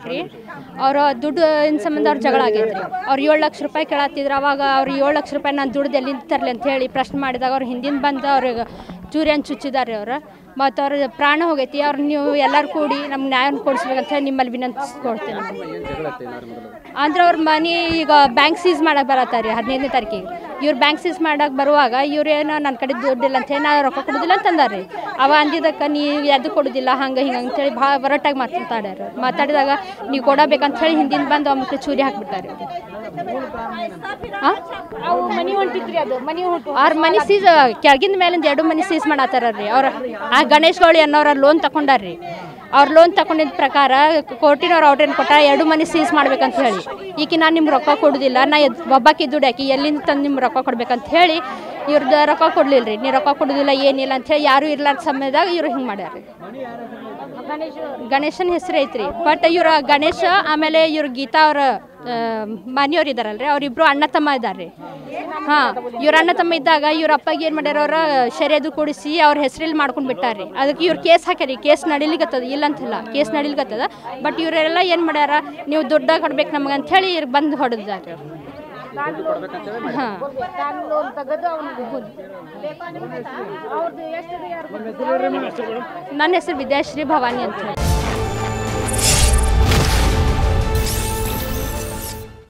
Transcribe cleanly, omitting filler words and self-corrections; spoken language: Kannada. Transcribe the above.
ರೀ ಅವ್ರ ದುಡ್ಡಿನ ಸಂಬಂಧ ಅವ್ರ ಜಗಳ ಆಗೈತ್ರಿ. ಅವ್ರು 7 ಲಕ್ಷ ರೂಪಾಯಿ ಕೇಳತ್ತಿದ್ರು. ಅವಾಗ ಅವ್ರು 7 ಲಕ್ಷ ರೂಪಾಯಿ ನಾನು ದುಡ್ದು ಎಲ್ಲಿಂದ ತರಲಿ ಅಂತ ಹೇಳಿ ಪ್ರಶ್ನೆ ಮಾಡಿದಾಗ ಅವ್ರು ಹಿಂದಿನ ಬಂದು ಅವ್ರಿಗೆ ಚೂರಿಯನ್ನು ಚುಚ್ಚಿದ್ದಾರೆ ಅವರು. ಮತ್ತು ಅವ್ರ ಪ್ರಾಣ ಹೋಗೈತಿ. ಅವ್ರು ನೀವು ಎಲ್ಲರೂ ಕೂಡಿ ನಮ್ಗೆ ನ್ಯಾಯವನ್ನು ಕೊಡಿಸ್ಬೇಕಂತ ಹೇಳಿ ನಿಮ್ಮಲ್ಲಿ ವಿನಂತಿಸ್ಕೊಡ್ತೀನಿ. ಅಂದ್ರೆ ಅವ್ರ ಮನೆ ಈಗ ಬ್ಯಾಂಕ್ ಸೀಸ್ ಮಾಡಕ್ಕೆ ಬರತ್ತಾರೆ 15ನೇ ತಾರೀಕಿಗೆ. ಇವ್ರು ಬ್ಯಾಂಕ್ ಸೀಸ್ ಮಾಡಕ್ಕೆ ಬರುವಾಗ ಇವ್ರೇನೋ ನನ್ನ ಕಡೆ ದುಡ್ಡಿಲ್ಲ ಅಂತ ಹೇಳಿ ನಾನು ರೊಕ್ಕ ಕೊಡೋದಿಲ್ಲ ಅಂತಂದಾರೆ. ಅವ ಅಂದಿದ್ದಕ್ಕೆ ನೀವು ಎದ್ದು ಕೊಡೋದಿಲ್ಲ ಹಂಗೆ ಹಿಂಗೆ ಅಂತೇಳಿ ಭಾಳ ಒರಟಾಗಿ ಮಾತಾಡ್ಯಾರ. ಮಾತಾಡಿದಾಗ ನೀವು ಕೊಡಬೇಕಂತ ಹೇಳಿ ಹಿಂದಿನ ಬಂದು ಅವ್ರ ಚೂರಿ ಹಾಕ್ಬಿಡ್ತಾರೆ. ಅವ್ರ ಮನೆ ಸೀಸ್ ಕೆಳಗಿನ ಮೇಲಿಂದ 2 ಮನೆ ಸೀಸ್ ಮಾಡತ್ತಾರ್ರಿ. ಅವ್ರ ಆ ಗಣೇಶ್ ಗೌಳಿ ಅನ್ನೋರ ಲೋನ್ ತಗೊಂಡಾರ್ರಿ. ಅವ್ರು ಲೋನ್ ತಗೊಂಡಿದ್ದ ಪ್ರಕಾರ ಕೋರ್ಟಿನವ್ರು ಅವ್ರೇನು ಕೊಟ್ಟ 2 ಮನೆ ಸೀಸ್ ಮಾಡ್ಬೇಕಂತ ಹೇಳಿ. ಈಗ ನಾನು ನಿಮ್ಗೆ ರೊಕ್ಕ ಕೊಡೋದಿಲ್ಲ, ನಾ ಒಬ್ಬಾಕಿ ದುಡ್ಯಾಕಿ ಎಲ್ಲಿಂದ ತಂದು ನಿಮ್ಗೆ ರೊಕ್ಕ ಕೊಡ್ಬೇಕಂತ ಹೇಳಿ ಇವ್ರದ್ದು ರೊಕ್ಕ ಕೊಡಲಿಲ್ಲ ರೀ. ನೀವು ರೊಕ್ಕ ಕೊಡೋದಿಲ್ಲ ಏನಿಲ್ಲ ಅಂಥೇಳಿ ಯಾರೂ ಇರ್ಲಾರ್ದ ಸಮಯದಾಗ ಇವ್ರು ಹಿಂಗೆ ಮಾಡ್ಯಾರ. ಗಣೇಶನ ಹೆಸರು ಐತ್ರಿ. ಬಟ್ ಇವ್ರ ಗಣೇಶ ಆಮೇಲೆ ಇವ್ರ ಗೀತಾ ಅವ್ರ ಮನೆಯವ್ರು ಇದ್ದಾರಲ್ರಿ, ಅವ್ರಿಬ್ರು ಅಣ್ಣ ತಮ್ಮ ಇದ್ದಾರೆ. ಹಾಂ, ಇವ್ರ ಅಣ್ಣ ತಮ್ಮ ಇದ್ದಾಗ ಇವ್ರ ಅಪ್ಪಗೆ ಏನು ಮಾಡ್ಯಾರ, ಅವ್ರ ಶರಿಯದು ಕೂಡಿಸಿ ಅವ್ರ ಹೆಸರಲ್ಲಿ ಮಾಡ್ಕೊಂಡು ಬಿಟ್ಟಾರ್ರಿ. ಅದಕ್ಕೆ ಇವ್ರು ಕೇಸ್ ಹಾಕ್ಯಾರಿ. ಕೇಸ್ ನಡಿಲಿಕತ್ತದ, ಇಲ್ಲ ಅಂತಿಲ್ಲ, ಕೇಸ್ ನಡಿಲಿಕತ್ತದ. ಬಟ್ ಇವರೆಲ್ಲ ಏನು ಮಾಡ್ಯಾರ, ನೀವು ದುಡ್ಡ ಕೊಡ್ಬೇಕು ನಮ್ಗೆ ಅಂಥೇಳಿ ಇವ್ರಿಗೆ ಬಂದು ಹೊಡೆದಾರೆ. ಹಾಂ, ನನ್ನ ಹೆಸರು ವಿದ್ಯಾಶ್ರೀ ಭವಾನಿ ಅಂತ ಹೇಳಿ.